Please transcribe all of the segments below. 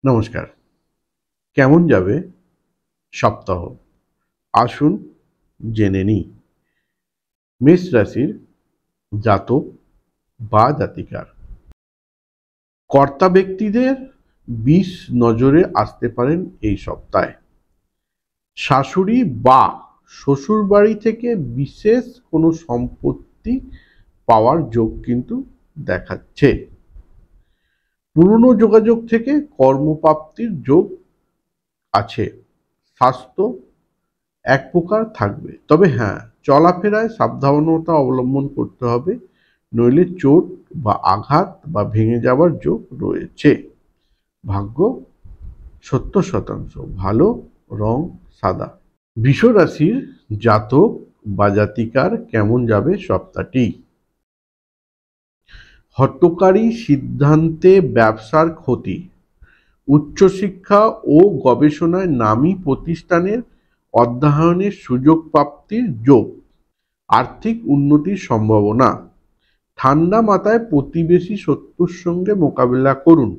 নমস্কার। কেমন যাবে সপ্তাহ? আসুন জেনে নিই মেষ রাশির জাতক বা জাতিকার। কর্তা ব্যক্তিদের বিষ নজরে আসতে পারেন এই সপ্তাহে। শাশুড়ি বা শ্বশুর বাড়ি থেকে বিশেষ কোনো সম্পত্তি পাওয়ার যোগ কিন্তু দেখাচ্ছে। পুরনো যোগাযোগ থেকে কর্মপ্রাপ্তির যোগ আছে। স্বাস্থ্য এক প্রকার থাকবে, তবে হ্যাঁ, চলাফেরায় সাবধানতা অবলম্বন করতে হবে, নইলে চোট বা আঘাত বা ভেঙে যাওয়ার যোগ রয়েছে। ভাগ্য 70% ভালো, রং সাদা। বৃষ রাশির জাতক বা জাতিকার কেমন যাবে সপ্তাহটি? হঠকারী সিদ্ধান্তে ব্যবসার ক্ষতি, উচ্চশিক্ষা ও গবেষণায় নামী প্রতিষ্ঠানের অধ্যয়নের সুযোগ প্রাপ্তির যোগ, আর্থিক উন্নতির সম্ভাবনা। ঠান্ডা মাথায় প্রতিবেশী শত্রুর সঙ্গে মোকাবিলা করুন।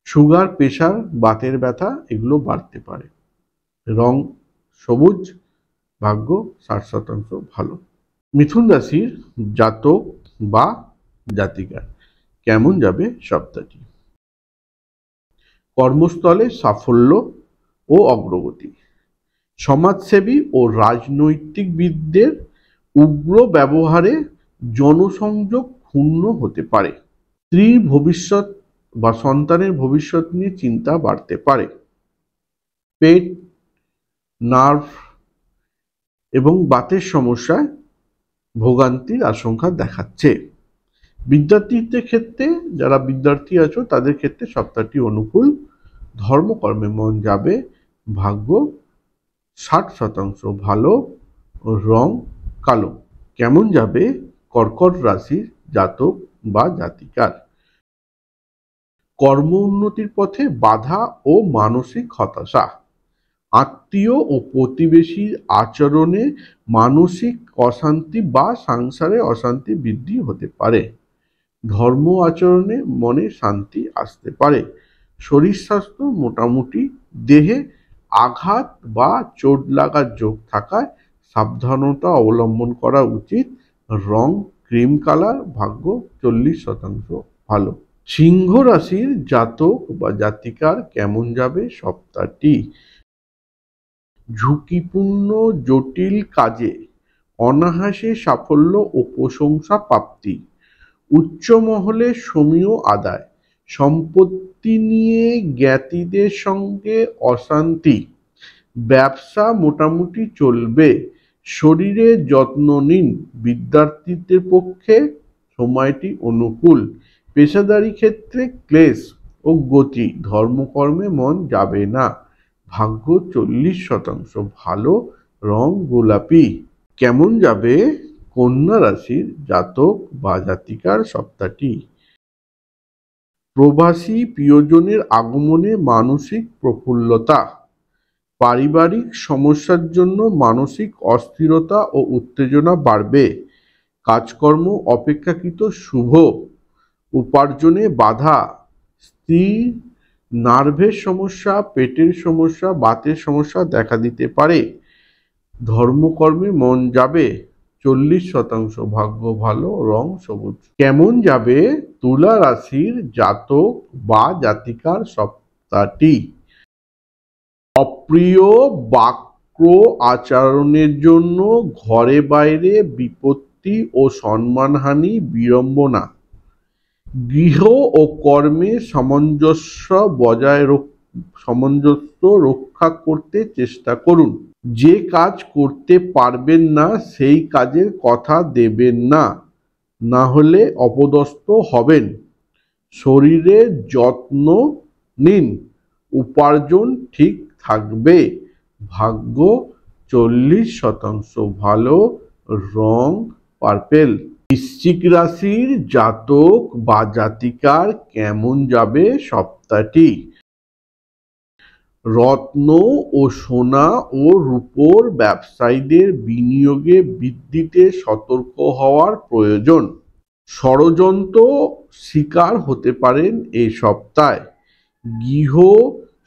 সুগার, প্রেশার, বাতের ব্যথা এগুলো বাড়তে পারে। রং সবুজ, ভাগ্য 60% ভালো। মিথুন রাশির জাতক বা জাতিকা কেমন যাবে সপ্তাহটি? কর্মস্থলে সাফল্য ও অগ্রগতি, সমাজসেবী ও রাজনৈতিকবিদদের উগ্র ব্যবহারে জনসংযোগ ক্ষুণ্ণ হতে পারে। স্ত্রীর ভবিষ্যৎ বা সন্তানের ভবিষ্যৎ নিয়ে চিন্তা বাড়তে পারে। পেট, নার্ভ এবং বাতের সমস্যায় ভোগান্তির আশঙ্কা দেখাচ্ছে। বিদ্যার্থীদের ক্ষেত্রে, যারা বিদ্যার্থী আছো তাদের ক্ষেত্রে সপ্তাহটি অনুকূল। ধর্মকর্মে মন যাবে। ভাগ্য 60% ভালো, রং কালো। কেমন যাবে কর্কট রাশির জাতক বা জাতিকার? কর্ম উন্নতির পথে বাধা ও মানসিক হতাশা, আত্মীয় ও প্রতিবেশীর আচরণে মানসিক অশান্তি বা সংসারে অশান্তি বৃদ্ধি হতে পারে। ধর্ম আচরণে মনে শান্তি আসতে পারে। শরীর স্বাস্থ্য মোটামুটি, দেহে আঘাত বা চোট লাগার যোগ থাকায় সাবধানতা অবলম্বন করা উচিত। রং ক্রিম কালার, ভাগ্য 40% ভালো। সিংহ রাশির জাতক বা জাতিকার কেমন যাবে সপ্তাহটি? ঝুঁকিপূর্ণ জটিল কাজে অনায়াসে সাফল্য ও প্রশংসা প্রাপ্তি, উচ্চ মহলে সমীহ আদায়, সম্পত্তি নিয়ে জ্ঞাতীদের সঙ্গে অশান্তি, ব্যবসা মোটামুটি চলবে। শরীরের যত্ন নিন। বিদ্যার্থীদের পক্ষে সময়টি অনুকূল। পেশাদারি ক্ষেত্রে ক্লেশ ও গতি, ধর্মকর্মে মন যাবে না। ভাগ্য 40% ভালো, রং গোলাপি। কেমন যাবে কন্যা রাশির জাতক বা জাতিকার সপ্তাহটি? প্রবাসী প্রিয়জনের আগমনে মানসিক প্রফুল্লতা, পারিবারিক সমস্যার জন্য মানসিক অস্থিরতা ও উত্তেজনা বাড়বে। কাজকর্ম অপেক্ষাকৃত শুভ, উপার্জনে বাধা, স্ত্রীর নার্ভের সমস্যা, পেটের সমস্যা, বাতের সমস্যা দেখা দিতে পারে। ধর্মকর্মে মন যাবে। 40% ভাগ্য ভালো, রং সবুজ। কেমন যাবে তুলা রাশির জাতক বা জাতিকার সপ্তাহটি? অপ্রিয় বাক্য আচরণের জন্য ঘরে বাইরে বিপত্তি ও সম্মানহানি, বিড়ম্বনা। গৃহ ও কর্মে সামঞ্জস্য রক্ষা করতে চেষ্টা করুন। যে কাজ করতে পারবেন না সেই কাজের কথা দেবেন না, না হলে অপদস্থ হবেন। শরীরের যত্ন নিন, উপার্জন ঠিক থাকবে। ভাগ্য 40% ভালো, রং পার্পেল। বৃশ্চিক রাশির জাতক বা জাতিকার কেমন যাবে সপ্তাহটি? রত্ন ও সোনা ও রূপোর ব্যবসায়ীদের বিনিয়োগে বৃদ্ধিতে সতর্ক হওয়ার প্রয়োজন। ষড়যন্ত্র শিকার হতে পারেন এই সপ্তাহে। গৃহ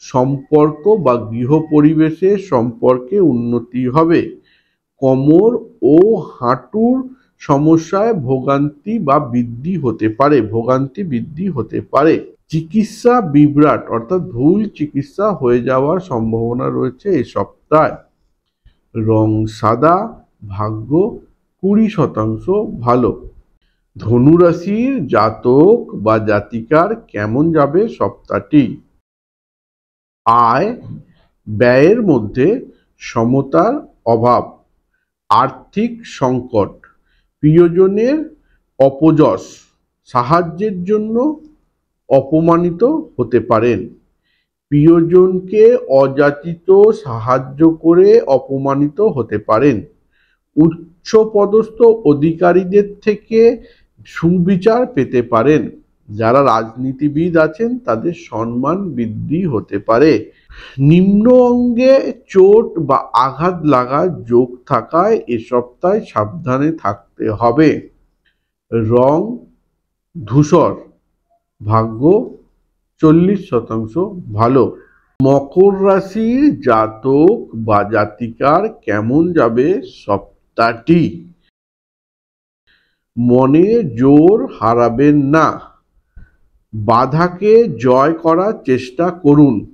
সম্পর্ক বা গৃহ পরিবেশের সম্পর্কে উন্নতি হবে। কোমর ও হাঁটুর সমস্যায় ভোগান্তি বৃদ্ধি হতে পারে। চিকিৎসা বিভ্রাট অর্থাৎ ভুল চিকিৎসা হয়ে যাওয়ার সম্ভাবনা রয়েছে এই সপ্তাহে। রং সাদা, ভাগ্য 20% ভালো। ধনু রাশির জাতক বা জাতিকার কেমন যাবে সপ্তাহটি? আয় ব্যয়ের মধ্যে সমতার অভাব, আর্থিক সংকট, প্রিয়জনের অপযশ, সাহায্যের জন্য অপমানিত হতে পারেন। প্রিয়জনকে অযাচিত সাহায্য করে অপমানিত হতে পারেন। উচ্চপদস্থ অধিকারীদের থেকে সুবিচার পেতে পারেন। যারা রাজনীতিবিদ আছেন তাদের সম্মান বৃদ্ধি হতে পারে। নিম্ন অঙ্গে চোট বা আঘাত লাগার যোগ থাকায় এ সপ্তাহে সাবধানে থাকতে হবে। রং ধূসর, ভাগ্য 40% ভালো। মকর রাশির জাতক বা জাতিকার কেমন যাবে সপ্তাহটি? মনে জোর হারাবেন না, বাধাকে জয় করার চেষ্টা করুন।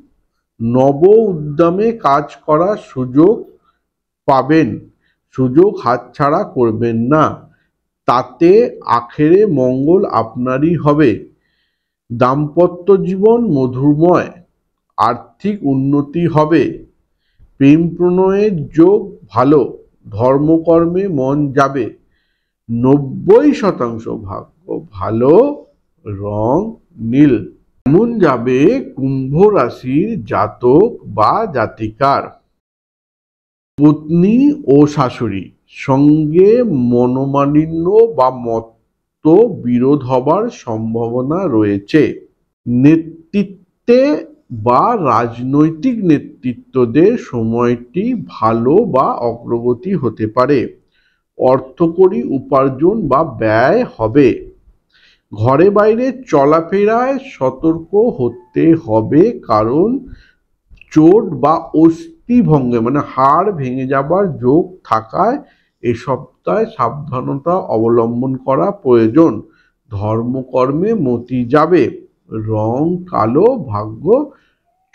নব উদ্যমে কাজ করার সুযোগ পাবেন, সুযোগ হাতছাড়া করবেন না, তাতে আখেরে মঙ্গল আপনারই হবে। দাম্পত্য জীবন মধুরময়, আর্থিক উন্নতি হবে, প্রেম প্রণয়ের যোগ ভালো, ধর্মকর্মে মন যাবে। 90% ভাগ্য ভালো। রং নীল। কেমন যাবে কুম্ভ রাশির জাতক বা জাতিকার? পত্নী ও শাশুড়ি সঙ্গে মনোমালিন্য বা মতবিরোধ হবার সম্ভাবনা রয়েছে। নেতৃত্বে বা রাজনৈতিক নেতৃত্বদের সময়টি ভালো বা অগ্রগতি হতে পারে। অর্থকরী উপার্জন বা ব্যয় হবে। ঘরে বাইরে চলাফেরায় সতর্ক হতে হবে, কারণ চোট বা অস্থিভঙ্গে হাড় ভেঙে যাবার যোগ থাকায় এ সপ্তাহে সাবধানতা অবলম্বন করা প্রয়োজন। ধর্মকর্মে মতি যাবে। রং কালো, ভাগ্য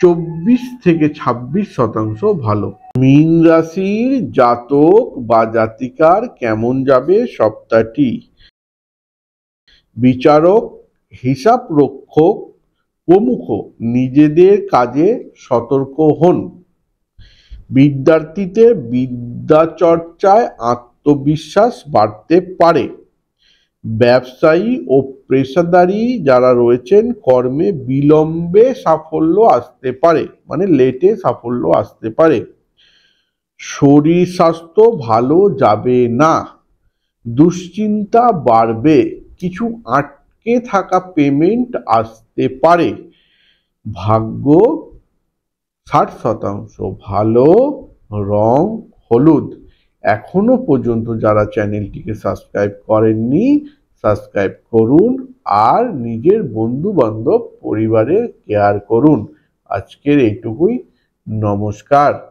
24-26% ভালো। মীন রাশির জাতক বা জাতিকার কেমন যাবে সপ্তাহটি? বিচারক, হিসাব রক্ষক প্রমুখ নিজেদের কাজে সতর্ক হন। বিদ্যার্থীদের বিদ্যাচর্চায় আত্মবিশ্বাস বাড়তে পারে। ব্যবসায়ী ও পেশাদারী যারা রয়েছেন কর্মে বিলম্বে সাফল্য আসতে পারে, লেটে সাফল্য আসতে পারে। শরীর স্বাস্থ্য ভালো যাবে না, দুশ্চিন্তা বাড়বে, কিছু আটকে থাকা পেমেন্ট আসতে পারে। ভাগ্য 60% ভালো। রং হলুদ। এখনো পর্যন্ত যারা চ্যানেলটিকে সাবস্ক্রাইব করেননি সাবস্ক্রাইব করুন আর নিজের বন্ধু বান্ধব পরিবারের কেয়ার করুন। আজকের এইটুকুই। নমস্কার।